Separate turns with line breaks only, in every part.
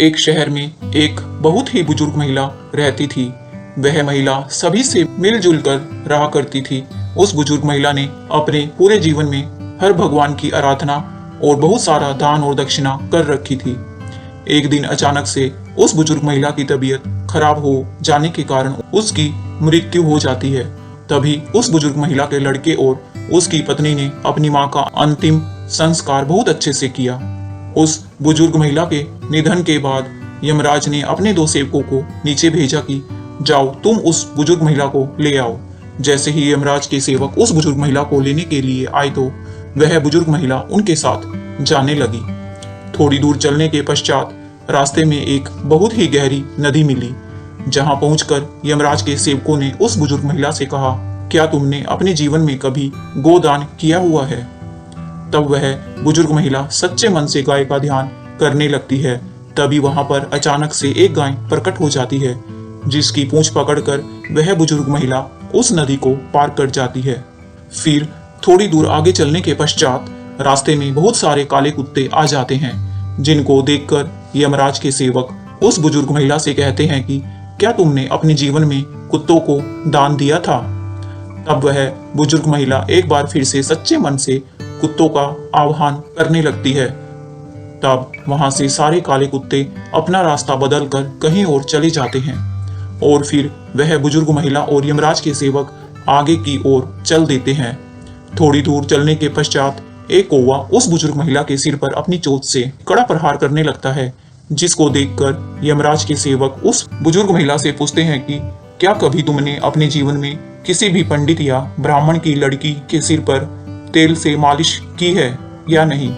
एक शहर में एक बहुत ही बुजुर्ग महिला रहती थी। वह महिला सभी से मिलजुल कर रहा करती थी। उस बुजुर्ग महिला ने अपने पूरे जीवन में हर भगवान की आराधना और बहुत सारा दान और दक्षिणा कर रखी थी। एक दिन अचानक से उस बुजुर्ग महिला की तबीयत खराब हो जाने के कारण उसकी मृत्यु हो जाती है। तभी उस बुजुर्ग महिला के लड़के और उसकी पत्नी ने अपनी मां का अंतिम संस्कार बहुत अच्छे से किया। उस बुजुर्ग महिला के निधन के बाद यमराज ने अपने दो सेवकों को नीचे भेजा कि जाओ तुम उस बुजुर्ग महिला को ले आओ। जैसे ही यमराज के सेवक उस बुजुर्ग महिला को लेने के लिए आए तो वह बुजुर्ग महिला उनके साथ जाने लगी। थोड़ी दूर चलने के पश्चात रास्ते में एक बहुत ही गहरी नदी मिली, जहां पहुंचकर यमराज के सेवकों ने उस बुजुर्ग महिला से कहा, क्या तुमने अपने जीवन में कभी गोदान किया हुआ है? तब वह बुजुर्ग महिला सच्चे मन से गाय का ध्यान करने लगती है। तभी वहां पर अचानक से एक गाय प्रकट हो जाती है, जिसकी पूंछ पकड़कर वह बुजुर्ग महिला उस नदी को पार कर जाती है। फिर थोड़ी दूर आगे चलने के पश्चात रास्ते में बहुत सारे काले कुत्ते आ जाते हैं, जिनको देखकर यमराज के सेवक उस बुजुर्ग महिला से कहते हैं कि क्या तुमने अपने जीवन में कुत्तों को दान दिया था? तब वह बुजुर्ग महिला एक बार फिर से सच्चे मन से कुत्तों का आह्वान करने लगती है। तब वहां से सारे काले कुत्ते अपना रास्ता बदलकर कहीं और चले जाते हैं और फिर वह बुजुर्ग महिला और यमराज के सेवक आगे की ओर चल देते हैं। थोड़ी दूर चलने के पश्चात एक कौवा उस बुजुर्ग महिला के सिर पर अपनी चोंच से कड़ा प्रहार करने लगता है, जिसको देखकर यमराज के सेवक उस बुजुर्ग महिला से पूछते हैं कि क्या कभी तुमने अपने जीवन में किसी भी पंडित या ब्राह्मण की लड़की के सिर पर तेल से मालिश की है या नहीं?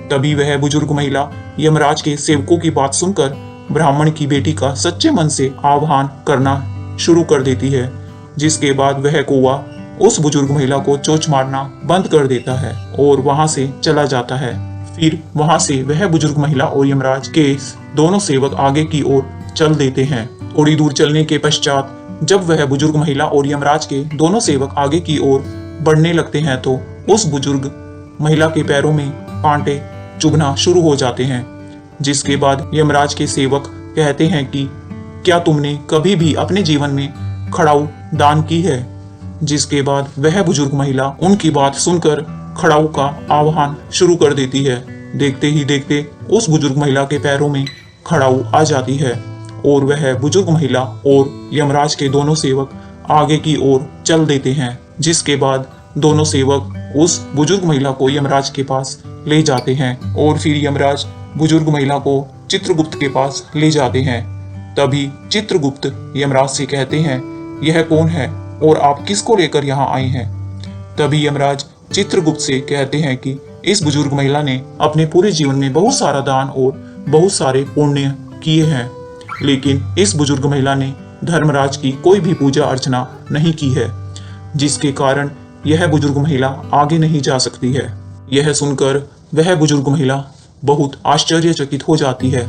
तभी वह बुजुर्ग महिला यमराज के सेवकों की बात सुनकर ब्राह्मण की बेटी का सच्चे मन से आह्वान करना शुरू कर देती है, जिसके बाद वह कौवा उस बुजुर्ग महिला को चोंच मारना बंद कर देता है और वहां से चला जाता है। फिर वहां से वह बुजुर्ग महिला और यमराज के दोनों सेवक आगे की ओर चल देते हैं। थोड़ी दूर चलने के पश्चात जब वह बुजुर्ग महिला और यमराज के दोनों सेवक आगे की ओर बढ़ने लगते हैं तो उस बुजुर्ग महिला के पैरों में कांटे चुभना शुरू हो जाते हैं, जिसके बाद यमराज के सेवक कहते हैं कि क्या तुमने कभी भी अपने जीवन में खड़ाऊ दान की है? जिसके बाद वह बुजुर्ग महिला उनकी बात सुनकर खड़ाऊ का आह्वान शुरू कर देती है। देखते ही देखते उस बुजुर्ग महिला के पैरों में खड़ाऊ आ जाती है और वह बुजुर्ग महिला और यमराज के दोनों सेवक आगे की ओर चल देते हैं, जिसके बाद दोनों सेवक उस बुजुर्ग महिला को यमराज के पास ले जाते हैं और फिर यमराज बुजुर्ग महिला को चित्रगुप्त के पास ले जाते हैं। तभी चित्रगुप्त यमराज से कहते हैं, यह कौन है और आप किसको लेकर यहाँ आए हैं? तभी यमराज चित्रगुप्त से कहते हैं कि इस बुजुर्ग महिला ने अपने पूरे जीवन में बहुत सारा दान और बहुत सारे पुण्य किए हैं, लेकिन इस बुजुर्ग महिला ने धर्मराज की कोई भी पूजा अर्चना नहीं की है, जिसके कारण यह बुजुर्ग महिला आगे नहीं जा सकती है। यह सुनकर वह बुजुर्ग महिला बहुत आश्चर्यचकित हो जाती है,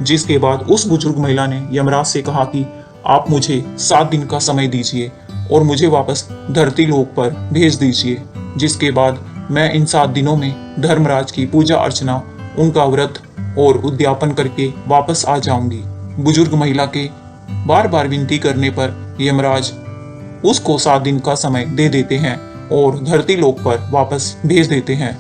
जिसके बाद उस बुजुर्ग महिला ने यमराज से कहा कि आप मुझे 7 दिन का समय दीजिए और मुझे वापस धरती लोक पर भेज दीजिए, जिसके बाद मैं इन 7 दिनों में धर्मराज की पूजा अर्चना, उनका व्रत और उद्यापन करके वापस आ जाऊंगी। बुजुर्ग महिला के बार बार विनती करने पर यमराज उसको 7 दिन का समय दे देते हैं और धरती लोक पर वापस भेज देते हैं।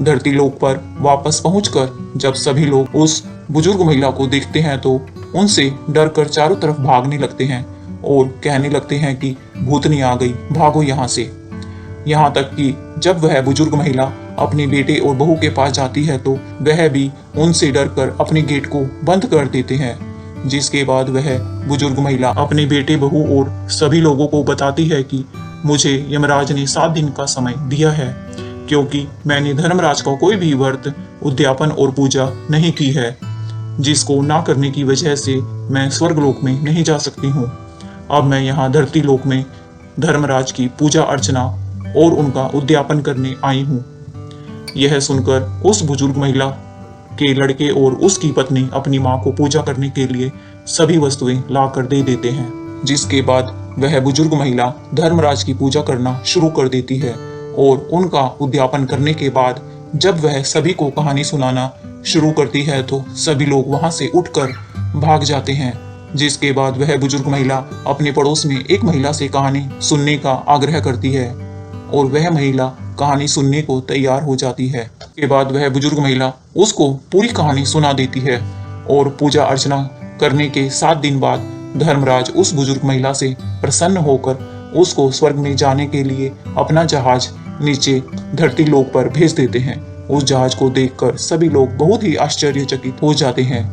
धरती लोक पर वापस पहुंचकर जब सभी लोग उस बुजुर्ग महिला को देखते हैं तो उनसे डरकर चारों तरफ भागने लगते हैं और कहने लगते हैं कि भूतनी आ गई, भागो यहाँ से। यहाँ तक कि जब वह बुजुर्ग महिला अपने बेटे और बहू के पास जाती है तो वह भी उनसे डरकर अपने गेट को बंद कर देते हैं, जिसके बाद वह बुजुर्ग महिला अपने बेटे, बहू और सभी लोगों को बताती है कि मुझे यमराज ने 7 दिन का समय दिया है, क्योंकि मैंने धर्मराज का कोई भी व्रत, उद्यापन और पूजा नहीं की है, जिसको ना करने की वजह से मैं स्वर्गलोक में नहीं जा सकती हूँ। अब मैं यहाँ धरती लोक में धर्मराज की पूजा अर्चना और उनका उद्यापन करने आई हूँ। यह सुनकर उस बुजुर्ग महिला के लड़के और उसकी पत्नी अपनी माँ को पूजा करने के लिए सभी वस्तुएं लाकर दे देते हैं, जिसके बाद वह बुजुर्ग महिला धर्मराज की पूजा करना शुरू कर देती है और उनका उद्यापन करने के बाद जब वह सभी को कहानी सुनाना शुरू करती है तो सभी लोग वहां से उठकर भाग जाते हैं। जिसके बाद वह बुजुर्ग महिला अपने पड़ोस में एक महिला से कहानी सुनने का आग्रह करती है और वह महिला कहानी सुनने को तैयार हो जाती है। के बाद वह बुजुर्ग महिला उसको पूरी कहानी सुना देती है और पूजा अर्चना करने के 7 दिन बाद धर्मराज उस बुजुर्ग महिला से प्रसन्न होकर उसको स्वर्ग में जाने के लिए अपना जहाज नीचे धरती लोक पर भेज देते हैं। उस जहाज को देखकर सभी लोग बहुत ही आश्चर्यचकित हो जाते हैं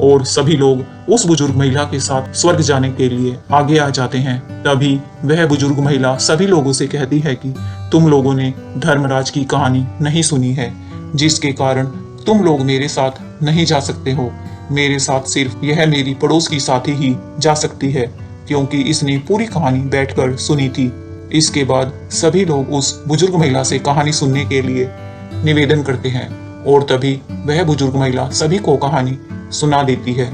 और सभी लोग उस बुजुर्ग महिला के साथ स्वर्ग जाने के लिए आगे आ जाते हैं। तभी वह बुजुर्ग महिला सभी लोगों से कहती है कि तुम लोगों ने धर्मराज की कहानी नहीं सुनी है, जिसके कारण तुम लोग मेरे साथ नहीं जा सकते हो। मेरे साथ सिर्फ यह मेरी पड़ोस की साथी ही जा सकती है, क्योंकि इसने पूरी कहानी बैठकर सुनी थी। इसके बाद सभी लोग उस बुजुर्ग महिला से कहानी सुनने के लिए निवेदन करते हैं और तभी वह बुजुर्ग महिला सभी को कहानी सुना देती है।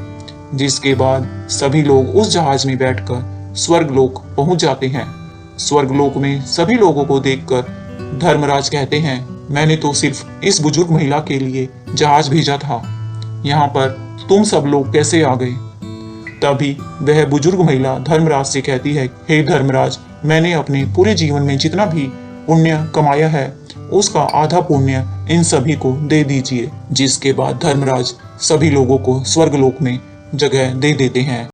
जिसके बाद सभी लोग उस जहाज में बैठकर स्वर्गलोक पहुंच जाते हैं। स्वर्गलोक में सभी लोगों को देखकर धर्मराज कहते हैं, मैंने तो सिर्फ इस बुजुर्ग महिला के लिए जहाज भेजा था, यहाँ पर तुम सब लोग कैसे आ गए? तभी वह बुजुर्ग महिला धर्मराज से कहती है, हे धर्मराज, मैंने अपने पूरे जीवन में जितना भी पुण्य कमाया है उसका आधा पुण्य इन सभी को दे दीजिए। जिसके बाद धर्मराज सभी लोगों को स्वर्गलोक में जगह दे देते हैं।